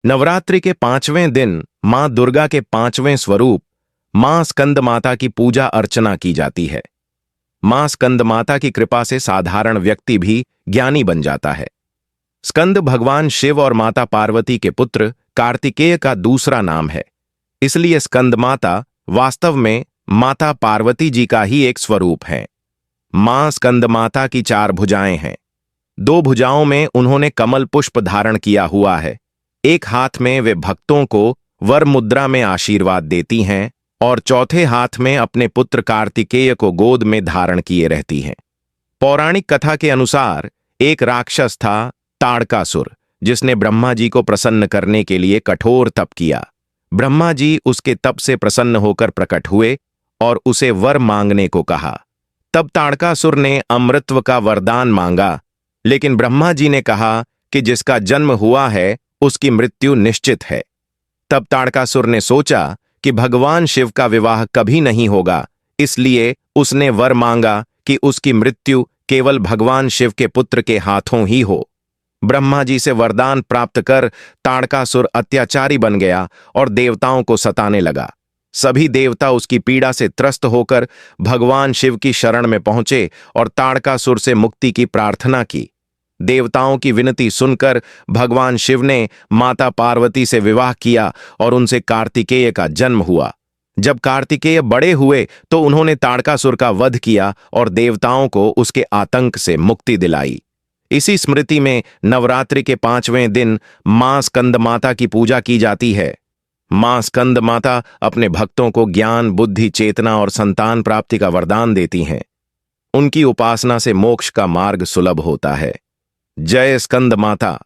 नवरात्रि के 5वें दिन मां दुर्गा के 5वें स्वरूप मां स्कंद माता की पूजा अर्चना की जाती है। मां स्कंद माता की कृपा से साधारण व्यक्ति भी ज्ञानी बन जाता है। स्कंद भगवान शिव और माता पार्वती के पुत्र कार्तिकेय का दूसरा नाम है, इसलिए स्कंद माता वास्तव में माता पार्वती जी का ही एक स्वरूप है। मां स्कंद माता की 4 भुजाएं हैं। 2 भुजाओं में उन्होंने कमल पुष्प धारण किया हुआ है। एक हाथ में वे भक्तों को वर मुद्रा में आशीर्वाद देती हैं और चौथे हाथ में अपने पुत्र कार्तिकेय को गोद में धारण किए रहती हैं। पौराणिक कथा के अनुसार एक राक्षस था ताड़कासुर, जिसने ब्रह्मा जी को प्रसन्न करने के लिए कठोर तप किया। ब्रह्मा जी उसके तप से प्रसन्न होकर प्रकट हुए और उसे वर मांगने को कहा। तब ताड़कासुर ने अमृतत्व का वरदान मांगा, लेकिन ब्रह्मा जी ने कहा कि जिसका जन्म हुआ है उसकी मृत्यु निश्चित है। तब ताड़कासुर ने सोचा कि भगवान शिव का विवाह कभी नहीं होगा, इसलिए उसने वर मांगा कि उसकी मृत्यु केवल भगवान शिव के पुत्र के हाथों ही हो। ब्रह्मा जी से वरदान प्राप्त कर ताड़कासुर अत्याचारी बन गया और देवताओं को सताने लगा। सभी देवता उसकी पीड़ा से त्रस्त होकर भगवान शिव की शरण में पहुंचे और ताड़कासुर से मुक्ति की प्रार्थना की। देवताओं की विनती सुनकर भगवान शिव ने माता पार्वती से विवाह किया और उनसे कार्तिकेय का जन्म हुआ। जब कार्तिकेय बड़े हुए तो उन्होंने ताड़कासुर का वध किया और देवताओं को उसके आतंक से मुक्ति दिलाई। इसी स्मृति में नवरात्रि के 5वें दिन मां स्कंद माता की पूजा की जाती है। मां स्कंद माता अपने भक्तों को ज्ञान, बुद्धि, चेतना और संतान प्राप्ति का वरदान देती हैं। उनकी उपासना से मोक्ष का मार्ग सुलभ होता है। जय स्कंद माता।